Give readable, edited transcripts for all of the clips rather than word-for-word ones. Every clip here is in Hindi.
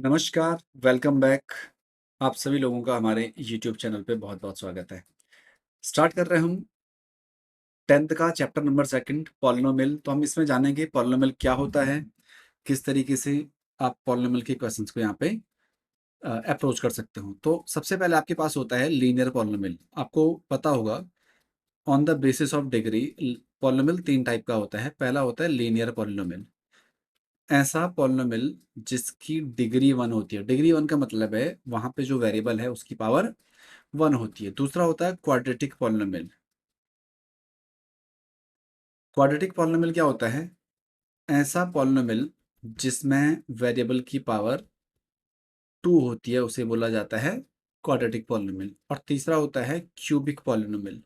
नमस्कार, वेलकम बैक। आप सभी लोगों का हमारे यूट्यूब चैनल पे बहुत-बहुत स्वागत है। स्टार्ट कर रहे हैं हम 10th का चैप्टर नंबर 2 पॉलिनोमियल। तो हम इसमें जानेंगे पॉलिनोमियल क्या होता है, किस तरीके से आप पॉलिनोमियल के क्वेश्चंस को यहाँ पे अप्रोच कर सकते हो। तो सबसे पहले आपके पास होता है लीनियर पॉलिनोमियल। आपको पता होगा on the basis of degree polynomial 3 type का होता है। पहला होता है लीनियर पॉलिनोमियल। ऐसा पॉलिनोमियल जिसकी डिग्री 1 होती है। डिग्री 1 का मतलब है वहाँ पे जो वेरिएबल है उसकी पावर 1 होती है। दूसरा होता है क्वाड्रेटिक पॉलिनोमियल। क्वाड्रेटिक पॉलिनोमियल क्या होता है? ऐसा पॉलिनोमियल जिसमें वेरिएबल की पावर 2 होती है उसे बोला जाता है क्वाड्रेटिक पॉलिनोमियल। और तीसरा होता है क्यूबिक पॉलिनोमियल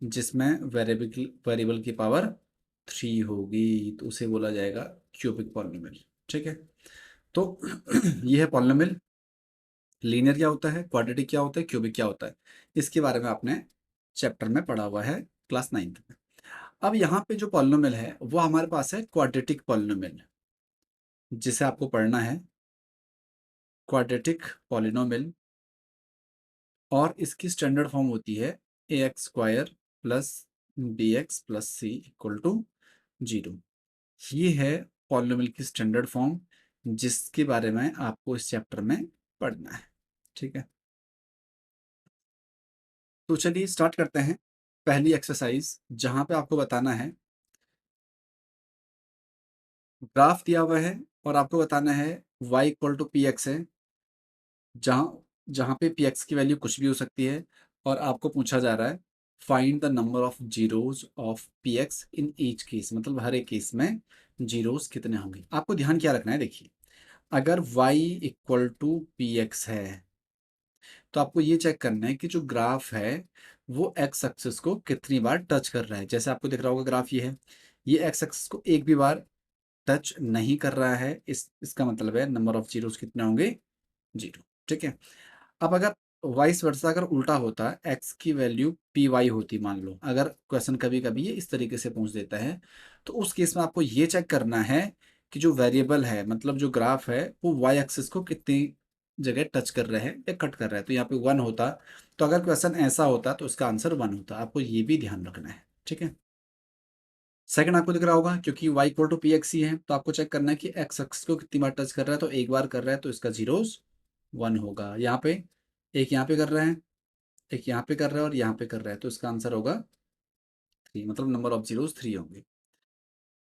जिसमें वेरिएबल की पावर 3 होगी तो उसे बोला जाएगा क्यूबिक पॉलिनोमियल। ठीक है, तो ये है पॉलिनोमियल। लीनियर क्या होता है, क्वाड्रेटिक क्या होता है, क्यूबिक क्या होता है, इसके बारे में आपने चैप्टर में पढ़ा हुआ है क्लास 9th में। अब यहाँ पे जो पॉलिनोमियल है वो हमारे पास है क्वाड्रेटिक पॉलिनोमियल, जिसे आपको पढ़ना है क्वाड्रेटिक पॉलिनोमियल। और इसकी स्टैंडर्ड फॉर्म होती है a x square plus b x plus c equal to 0। ये है पॉलिनोमियल की स्टैंडर्ड फॉर्म जिसके बारे में आपको इस चैप्टर में पढ़ना है। ठीक है, तो चलिए स्टार्ट करते हैं। पहली एक्सरसाइज जहाँ पे आपको बताना है, ग्राफ दिया हुआ है और आपको बताना है y equal to p x है, जहाँ जहाँ पे पी एक्स की वैल्यू कुछ भी हो सकती है। और आपको पूछा जा रहा है find the number of zeros of P x in each case, मतलब हर एक केस में जीरोज कितने होंगे। आपको ध्यान क्या रखना है, देखिए अगर y equal to p x है तो आपको ये चेक करना है कि जो ग्राफ है वो एक्स एक्सिस को कितनी बार टच कर रहा है। जैसे आपको दिख रहा होगा ग्राफ ये एक्स एक्सिस को एक भी बार टच नहीं कर रहा है। इसका मतलब है नंबर ऑफ जीरोस कितने होंगे, 0। ठीक है, अब अगर वाइस वर्सा, अगर उल्टा होता एक्स की वैल्यू पी वाई होती, मान लो अगर क्वेश्चन कभी कभी ये इस तरीके से पूछ देता है, तो उस केस में आपको ये चेक करना है कि जो वेरिएबल है, मतलब जो ग्राफ है, वो वाई एक्सिस को कितनी जगह टच कर रहे हैं या कट कर रहा है। तो यहाँ पे 1 होता, तो अगर क्वेश्चन ऐसा होता तो इसका आंसर 1 होता। आपको ये भी ध्यान रखना है। ठीक है, सेकंड आपको दिख रहा होगा क्योंकि y equal to p x ही है, तो आपको चेक करना है कि x एक्स को कितनी बार टच कर रहा है। तो एक बार कर रहा है तो इसका जीरोस 1 होगा। यहाँ पे एक, यहाँ पे कर रहे हैं, एक यहाँ पे कर रहा है और यहाँ पे कर रहा है, तो इसका आंसर होगा 3, मतलब नंबर ऑफ जीरोस 3 होंगे।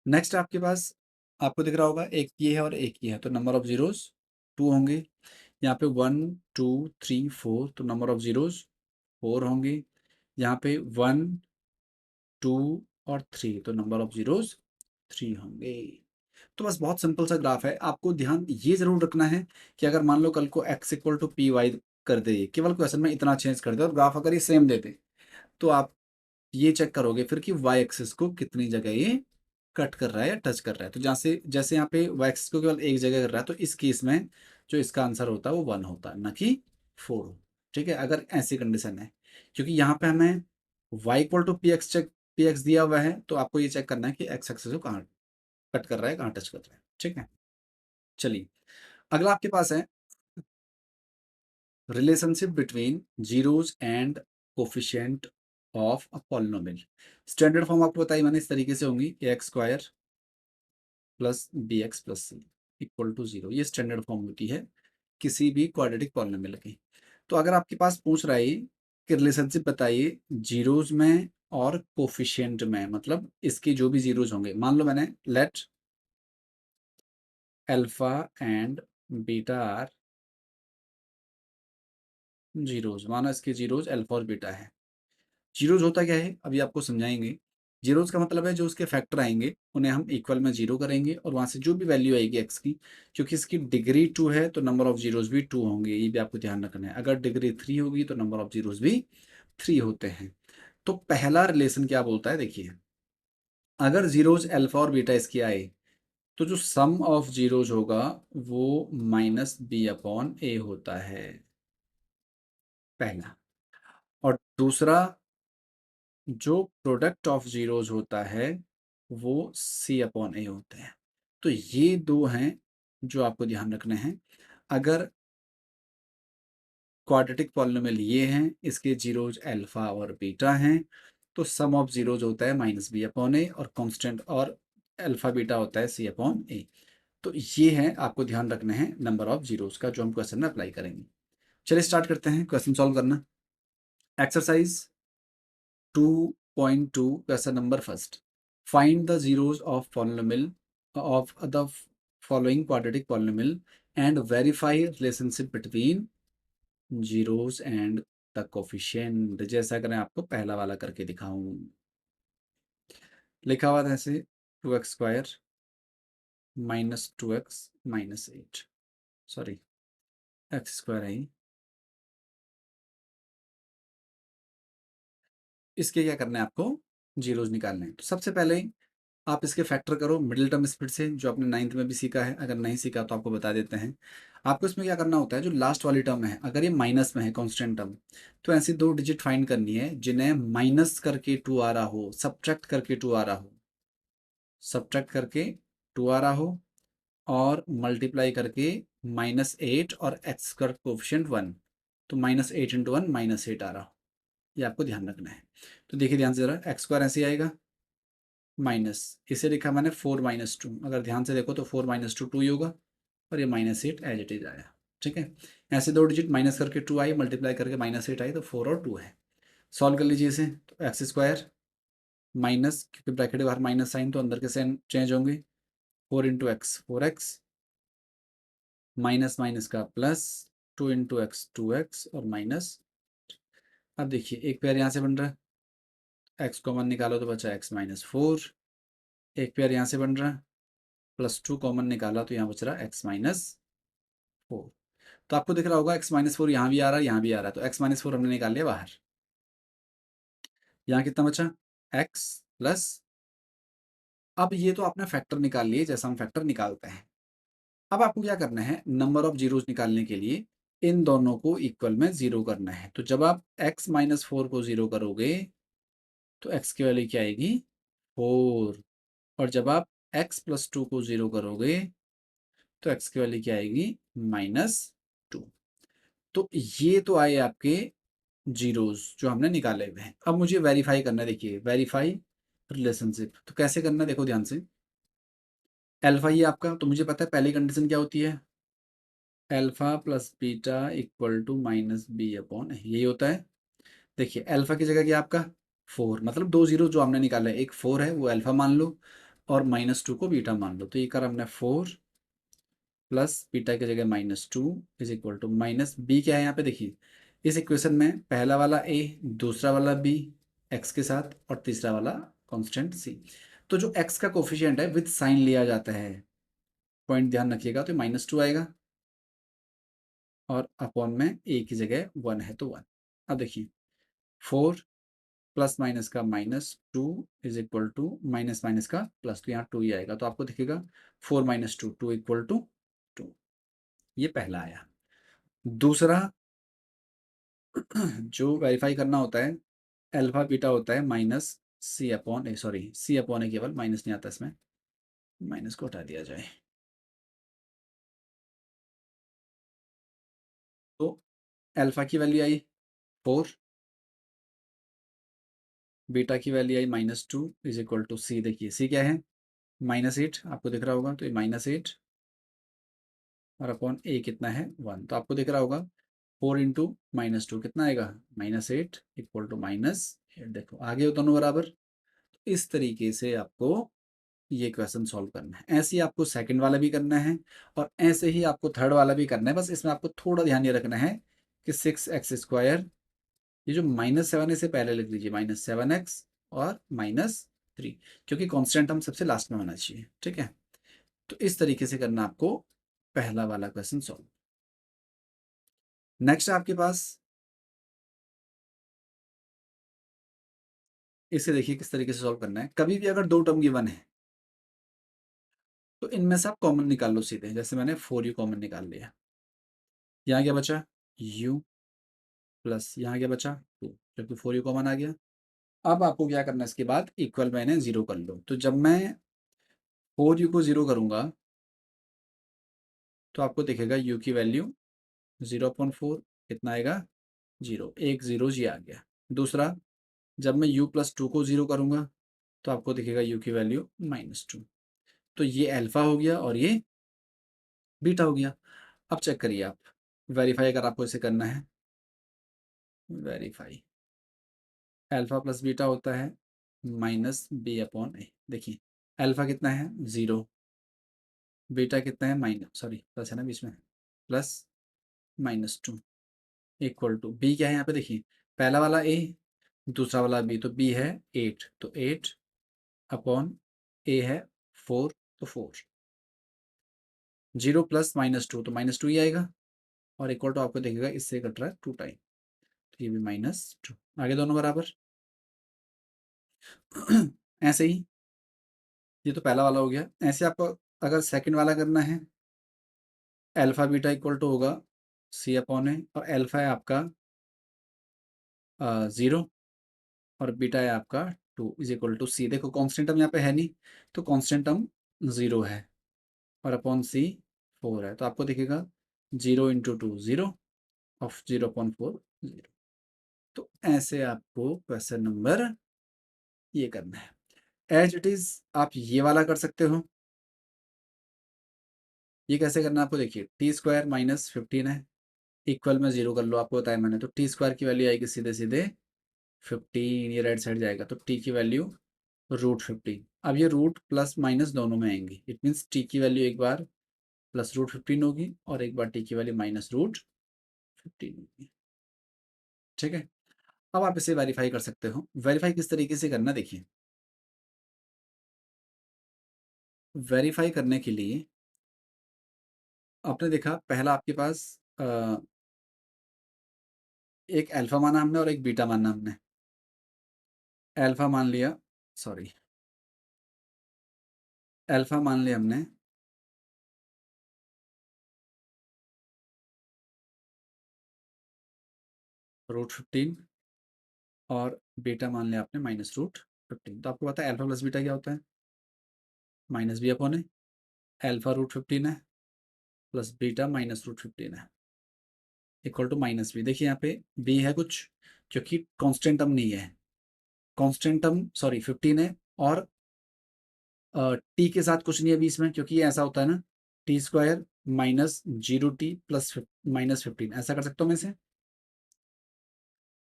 नेक्स्ट आपके पास आपको दिख रहा होगा एक ये है और एक ये है, तो नंबर ऑफ जीरोस 2 होंगे। यहाँ पे 1 2 3 4, तो नंबर ऑफ जीरोस 4 होंगे। यहाँ पे 1 2 और 3, तो नंबर ऑफ जीरोस 3 होंगे। तो बस बहुत सिंपल सा ग्राफ है। आपको ध्यान ये जरूर रखना है कि अगर मान लो कल को x equal to p y कर दे, केवल क्वेश्चन में इतना चेंज कर दे और ग्राफ अगर ये सेम दे दे, तो आप ये चेक करोगे फिर कि y एक्सिस को कितनी जगह ये कट कर रहा है या टच कर रहा है। तो जहाँ से जैसे यहाँ पे y एक्सिस को केवल एक जगह कर रहा है, तो इस केस में जो इसका आंसर होता है वो 1 होता है, ना कि 4। ठीक है, अगर ऐसी कंडीशन है, क्योंकि यहाँ पे हमें y equal to p x दिया हुआ है, तो आपको ये चेक करना है कि x एक्सिस को कहाँ कट कर रहा है, कहाँ टच कर रहा है। ठीक है, चलिए अगला आपके पास है relationship between zeros and coefficient of a polynomial. Standard form आपको बताई मैंने, इस तरीके से होंगी a x square plus b x plus c equal to 0। ये स्टैंडर्ड फॉर्म होती है किसी भी क्वाड्रेटिक पॉलिनोमियल की। तो अगर आपके पास पूछ रहा है कि रिलेशनशिप बताइए जीरोस में और कोफिशिएंट में, मतलब इसके जो भी जीरोस होंगे, मान लो मैंने let alpha and beta are zeros, माना इसके जीरोज अल्फा और बीटा है। जीरोज होता क्या है अभी आपको समझाएंगे। जीरोज का मतलब है जो उसके फैक्टर आएंगे उन्हें हम इक्वल में 0 करेंगे और वहां से जो भी वैल्यू आएगी एक्स की, क्योंकि इसकी डिग्री 2 है तो नंबर ऑफ जीरोज भी 2 होंगे। ये भी आपको ध्यान रखना है। अगर डिग्री 3 होगी तो नंबर ऑफ जीरोज भी 3 होते हैं। तो पहला रिलेशन क्या बोलता है, देखिए अगर जीरोज अल्फा और बीटा इसकी आए तो जो सम ऑफ जीरोज होगा वो माइनस बी अपॉन ए होता है, पहला। और दूसरा, जो प्रोडक्ट ऑफ जीरोज होता है वो सी अपॉन ए होता है। तो ये दो हैं जो आपको ध्यान रखने हैं। अगर क्वाड्रेटिक पॉलिनोमियल ये हैं, इसके जीरोज अल्फा और बीटा हैं, तो सम ऑफ जीरोज होता है माइनस बी अपॉन ए, और कांस्टेंट और अल्फा बीटा होता है सी अपॉन ए। तो ये है, आपको ध्यान रखना है नंबर ऑफ जीरोज का, जो हम क्वेश्चन में अप्लाई करेंगे। चलिए स्टार्ट करते हैं क्वेश्चन सॉल्व करना। Exercise 2.2 question number first, find the zeros of polynomial of the following quadratic polynomial and verify relationship between zeros and the coefficient. जैसा अगर मैं आपको पहला वाला करके दिखाऊं, लिखा हुआ था ऐसे 2x² minus 2x minus 8, sorry x² है ही। इसके क्या करना है, आपको जीरोस निकालने हैं। तो सबसे पहले आप इसके फैक्टर करो मिडिल टर्म स्प्लिट से, जो आपने नाइन्थ में भी सीखा है। अगर नहीं सीखा तो आपको बता देते हैं। आपको इसमें क्या करना होता है, जो लास्ट वाली टर्म है, अगर ये माइनस में है कांस्टेंट टर्म, तो ऐसी दो डिजिट फाइंड करनी है जिन्हें माइनस करके 2 आ रहा हो, सब्ट्रैक्ट करके 2 आ रहा हो, सब्ट्रैक्ट करके 2 आ रहा हो, और मल्टीप्लाई करके -8 और एक्स स्क्वायर कोफिशिएंट 1, तो -8 × 1 -8 आ रहा हो। ये आपको ध्यान रखना है। तो देखिए ध्यान से ज़रा, x² ऐसे ही आएगा, माइनस, इसे लिखा मैंने 4 - 2, अगर ध्यान से देखो तो 4 - 2 2 ही होगा, और ये -8 एज इट इज आया। ठीक है, ऐसे दो डिजिट माइनस करके 2 आई, मल्टीप्लाई करके -8 आई, तो 4 और 2 है। सॉल्व कर लीजिए इसे। तो x² माइनस, क्योंकि ब्रैकेट के बाहर माइनस साइन, तो अंदर के साइन चेंज होंगे, 4 × x 4x, माइनस माइनस का प्लस, 2 × x 2x, और माइनस। अब देखिए एक पेयर यहाँ से बन रहा है, x कॉमन निकालो तो बचा x - 4, एक पेयर यहाँ से बन रहा है, +2 कॉमन निकाला तो यहाँ बच रहा है x - 4। तो आपको दिख रहा होगा x - 4 यहाँ भी आ रहा है, यहाँ भी आ रहा है, तो x - 4 हमने निकाल लिया बाहर। यहाँ कितना बचा, x प्लस, अब ये तो आपने फैक्टर निकाल लिए जैसा हम फैक्टर निकालते हैं। अब आपको क्या करना है, नंबर ऑफ जीरोस निकालने के लिए इन दोनों को इक्वल में जीरो करना है। तो जब आप x - 4 को जीरो करोगे तो x की वैल्यू क्या आएगी, 4, और जब आप x + 2 को जीरो करोगे तो x की वैल्यू क्या आएगी, -2। तो ये तो आए आपके जीरोस जो हमने निकाले हुए हैं। अब मुझे वेरीफाई करना है, देखिए वेरीफाई रिलेशनशिप तो कैसे करना है, देखो ध्यान से। अल्फा ही आपका, तो मुझे पता है पहली कंडीशन क्या होती है, alpha plus beta equal to -b/, यही होता है। देखिए अल्फा की जगह क्या आपका 4, मतलब दो जीरो जो हमने निकाला है, एक 4 है वो अल्फा मान लो, और -2 को बीटा मान लो। तो ये कर हमने 4 प्लस बीटा की जगह -2 is equal to minus b, क्या है यहाँ पे देखिए, इस इक्वेशन में पहला वाला ए, दूसरा वाला बी एक्स के साथ, और तीसरा वाला कांस्टेंट सी। तो जो एक्स का कोफिशिएंट है विद साइन लिया जाता है, पॉइंट ध्यान रखिएगा, तो -2 आएगा, और अपॉन में ए की जगह 1 है तो 1। अब देखिए 4 प्लस माइनस का -2 is equal to minus minus का प्लस, तो यहाँ 2 ही आएगा, तो आपको दिखेगा 4 - 2 2 इक्वल टू 2। ये पहला आया। दूसरा जो वेरीफाई करना होता है, अल्फा बीटा होता है -c/a, सॉरी c/a, केवल माइनस नहीं आता इसमें, माइनस को हटा दिया जाए। तो अल्फा की वैल्यू आई 4, बीटा की वैल्यू आई -2 इज इक्वल टू सी। देखिए सी क्या है, -8, आपको दिख रहा होगा, तो ये -8, और अपॉन ए कितना है 1, तो आपको दिख रहा होगा 4 × -2 कितना आएगा, -8 इक्वल टू -8। देखो आगे हो दोनों बराबर। इस तरीके से आपको ये क्वेश्चन सॉल्व करना है। ऐसे ही आपको सेकंड वाला भी करना है, और ऐसे ही आपको थर्ड वाला भी करना है। बस इसमें आपको थोड़ा ध्यान ये रखना है कि 6x², ये जो -7 है इसे पहले लिख लीजिए, -7x और -3, क्योंकि कांस्टेंट हम सबसे लास्ट में होना चाहिए। ठीक है, तो इस तरीके से करना आपको पहला वाला क्वेश्चन सॉल्व। नेक्स्ट आपके पास, इसे देखिए किस तरीके से सॉल्व करना है। कभी भी अगर दो टर्म गिवन है तो इनमें से आप कॉमन निकाल लो सीधे, जैसे मैंने 4u कॉमन निकाल लिया। यहाँ क्या बचा, u प्लस यहाँ क्या बचा 2, क्योंकि 4u कॉमन आ गया। अब आपको क्या करना है, इसके बाद इक्वल में इन्हें जीरो कर लो। तो जब मैं 4u को जीरो करूंगा तो आपको दिखेगा u की वैल्यू 0.4 कितना आएगा 0, एक जीरो जी आ गया। दूसरा, जब मैं u+2 को 0 करूँगा तो आपको दिखेगा u की वैल्यू -2। तो ये अल्फ़ा हो गया और ये बीटा हो गया। अब चेक करिए आप, वेरीफाई अगर आपको इसे करना है, वेरीफाई अल्फ़ा प्लस बीटा होता है -b/a। देखिए अल्फ़ा कितना है 0, बीटा कितना है माइनस, सॉरी प्लस है ना बीच में, प्लस -2 इक्वल टू बी क्या है यहाँ पे देखिए, पहला वाला a, दूसरा वाला b, तो b है 8, तो 8 अपॉन a है 4, तो 4, 0 प्लस -2 तो -2 ही आएगा, और इक्वल टू आपको देखेगा इससे कट रहा है 2 टाइम, तो ये भी -2, आगे दोनों बराबर। ऐसे ही ये तो पहला वाला हो गया। ऐसे आपको अगर सेकंड वाला करना है, अल्फ़ा बीटा इक्वल टू होगा c/a, और अल्फ़ा है आपका 0 और बीटा है आपका 2 इज इक्वल टू c। देखो कांस्टेंट टर्म यहाँ पे है नहीं, तो कांस्टेंट टर्म 0 है और अपॉन c 4 है, तो आपको दिखेगा 0 इंटू 2 0 ऑफ 0.4 0। तो ऐसे आपको क्वेश्चन नंबर ये करना है। एज इट इज़ आप ये वाला कर सकते हो। ये कैसे करना है आपको, देखिए t² -15 है, इक्वल में 0 कर लो, आपको बताया मैंने, तो t² की वैल्यू आएगी सीधे सीधे 15, ये राइट साइड जाएगा, तो t की वैल्यू √15। अब ये रूट प्लस माइनस दोनों में आएंगी, इट मीन्स t की वैल्यू एक बार +√15 होगी और एक बार t की वैल्यू -√15 होगी। ठीक है, अब आप इसे वेरीफाई कर सकते हो। वेरीफाई किस तरीके से करना, देखिए वेरीफाई करने के लिए आपने देखा पहला आपके पास एक अल्फ़ा माना हमने और एक बीटा माना हमने। अल्फ़ा मान लिया, सॉरी अल्फ़ा मान लिया हमने √15 और बीटा मान लिया आपने -√15। तो आपको पता है अल्फ़ा प्लस बीटा क्या होता है, -b/a। अल्फ़ा √15 है प्लस बीटा -√15 है, इक्वल टू -b। देखिए यहाँ पे b है कुछ, क्योंकि कांस्टेंट टर्म नहीं है, कांस्टेंट टर्म सॉरी 15 है, और t के साथ कुछ नहीं है बीच में, क्योंकि ये ऐसा होता है ना, t² -0t प्लस -15, ऐसा कर सकता हूँ मैं इसे।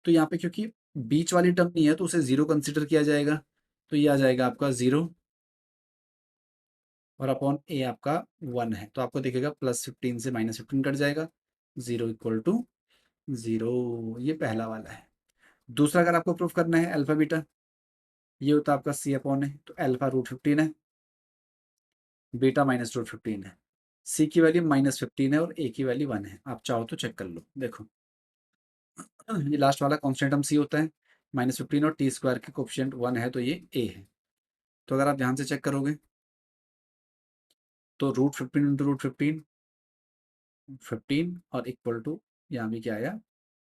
तो यहाँ पे क्योंकि बीच वाली टर्म नहीं है तो उसे 0 कंसिडर किया जाएगा, तो ये आ जाएगा आपका 0 और अपॉन a आपका 1 है, तो आपको दिखेगा +15 से -15 कट जाएगा, 0 इक्वल टू 0। ये पहला वाला है। दूसरा अगर आपको प्रूफ करना है अल्फा बीटा, ये होता है आपका c/a, तो अल्फा √15 है, बीटा -√15 है, c की वैल्यू -15 है और a की वैल्यू 1 है। आप चाहो तो चेक कर लो, देखो ये लास्ट वाला कांस्टेंट टर्म c होता है, -15 और t² के कोफिशिएंट 1 है, तो ये a है। तो अगर आप ध्यान से चेक करोगे तो √15 इंटू √15 15 और इक्वल टू यहाँ भी क्या आया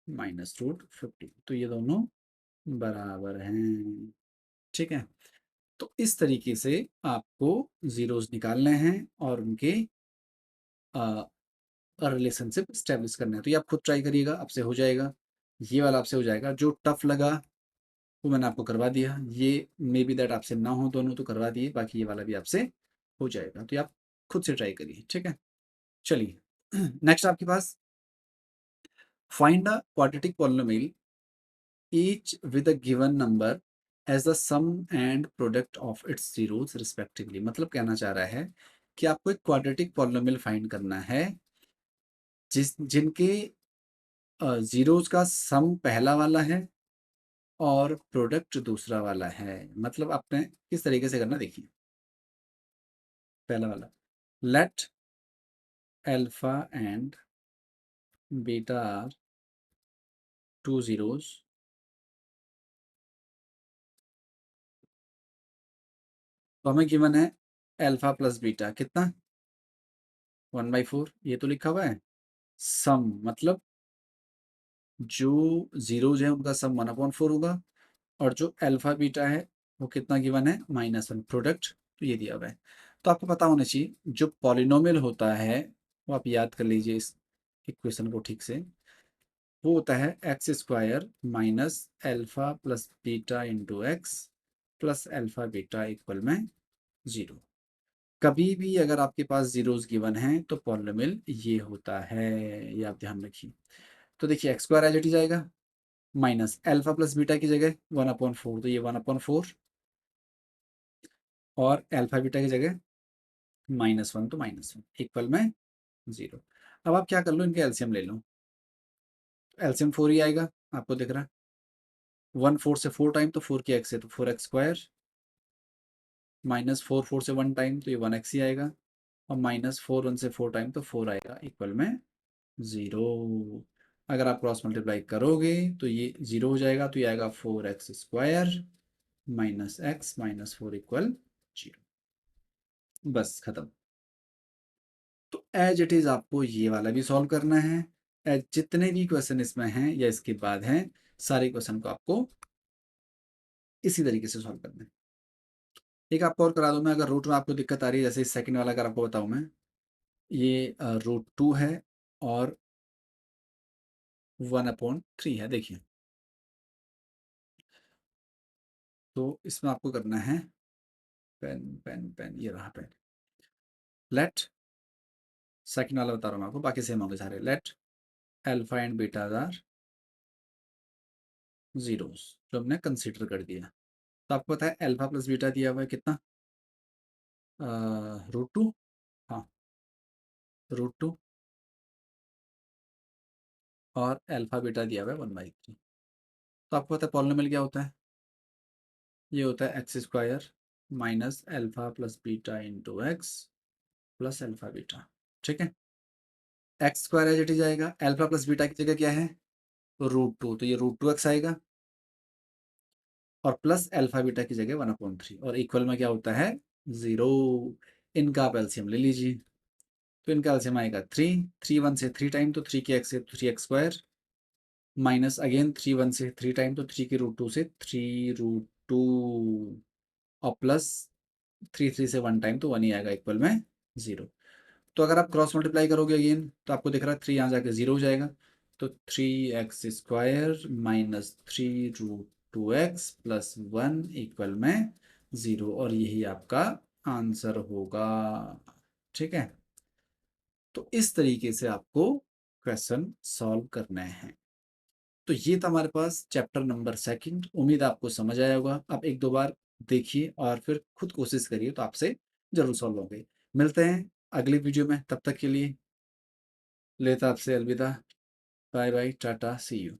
-√15, तो ये दोनों बराबर हैं। ठीक है, तो इस तरीके से आपको जीरोस निकालने हैं और उनके रिलेशनशिप स्टेब्लिश करना है। तो ये आप खुद ट्राई करिएगा, आपसे हो जाएगा, ये वाला आपसे हो जाएगा। जो टफ लगा वो मैंने आपको करवा दिया, ये मे बी दैट आपसे ना हो दोनों, तो करवा दिए, बाकी ये वाला भी आपसे हो जाएगा। तो ये आप खुद से ट्राई करिए, ठीक है। चलिए नेक्स्ट आपके पास, find a quadratic polynomial each with a given number as the sum and product of its zeros respectively। मतलब कहना चाह रहा है कि आपको एक क्वाड्रेटिक पॉलिनोमियल फाइंड करना है जिनके जीरोस का सम पहला वाला है और प्रोडक्ट दूसरा वाला है। मतलब आपने किस तरीके से करना, देखिए पहला वाला, let alpha and beta are two zeros, तो हमें गिवन है अल्फा प्लस बीटा कितना 1/4, ये तो लिखा हुआ है। सम मतलब जो जीरोज है उनका सम 1/4 होगा, और जो अल्फा बीटा है वो कितना गिवन है -1, प्रोडक्ट तो ये दिया हुआ है। तो आपको पता होना चाहिए जो पॉलिनोमियल होता है वो आप याद कर लीजिए इस इक्वेशन को ठीक से। वो होता है x square minus alpha plus beta into x plus alpha beta equal में 0। कभी भी अगर आपके पास जीरोस गिवन हैं तो पॉलिनोमियल ये होता है, ये आप ध्यान रखिए। तो देखिए x square as it is आएगा, माइनस एल्फा प्लस बीटा की जगह 1/4, तो ये 1/4, और एल्फा बीटा की जगह -1, तो -1 इक्वल में 0। अब आप क्या कर लो, इनके एलसीएम ले लो। एलसीएम 4 ही आएगा, आपको दिख रहा है 1 4 से 4 टाइम तो 4 की एक्स है तो 4x स्क्वायर, -4 4 से 1 टाइम तो ये 1x ही आएगा, और -4 1 से 4 टाइम तो 4 आएगा इक्वल में 0। अगर आप क्रॉस मल्टीप्लाई करोगे तो ये 0 हो जाएगा, तो ये आएगा 4x square minus x minus 4 equal 0। बस खत्म। तो एज इट इज आपको ये वाला भी सॉल्व करना है। एज जितने भी क्वेश्चन इसमें हैं या इसके बाद हैं, सारे क्वेश्चन को आपको इसी तरीके से सॉल्व करना है। एक आपको और करा दूं मैं, अगर रूट में आपको दिक्कत आ रही है, जैसे इस सेकंड वाला अगर आपको बताऊं मैं, ये √2 है और 1/3 है, देखिए। तो इसमें आपको करना है, पेन पेन पेन, ये रहा पेन। लेट, सेकंड वाला बता रहा हूँ मैं आपको, बाकी सेम होंगे सारे। Let alpha and beta are zeros, जो हमने कंसीडर कर दिया। तो आपको पता है अल्फा प्लस बीटा दिया हुआ है कितना, √2, हाँ √2, और अल्फा बीटा दिया हुआ है 1/3। तो आपको पता है पॉलिनोमियल क्या होता है, ये होता है x square minus alpha plus beta into x plus alpha beta. ठीक है, x square as it is आएगा, अल्फा प्लस बीटा की जगह क्या है, √2, तो ये √2x आएगा, और प्लस अल्फा बीटा की जगह 1/3, और इक्वल में क्या होता है 0। इनका आप एलसीएम ले लीजिए, तो इनका एलसीएम आएगा 3, 3 1 से 3 टाइम तो 3 की एक्स से 3x स्क्वायर, माइनस अगेन 3 1 से 3 टाइम तो 3 की √2 से 3√2, और प्लस 3 3 से 1 टाइम तो 1 ही आएगा इक्वल में 0। तो अगर आप क्रॉस मल्टीप्लाई करोगे अगेन तो आपको दिख रहा है 3 यहाँ जाके 0 हो जाएगा, तो 3x square minus 3√2x plus 1 equal में 0, और यही आपका आंसर होगा। ठीक है, तो इस तरीके से आपको क्वेश्चन सॉल्व करना है। तो ये था हमारे पास चैप्टर नंबर सेकंड। उम्मीद आपको समझ आया होगा। आप एक दो बार देखिए और फिर खुद कोशिश करिए, तो आपसे जरूर सॉल्व होंगे। मिलते हैं अगली वीडियो में, तब तक के लिए लेता आपसे अलविदा। बाय बाय, टाटा, सी यू।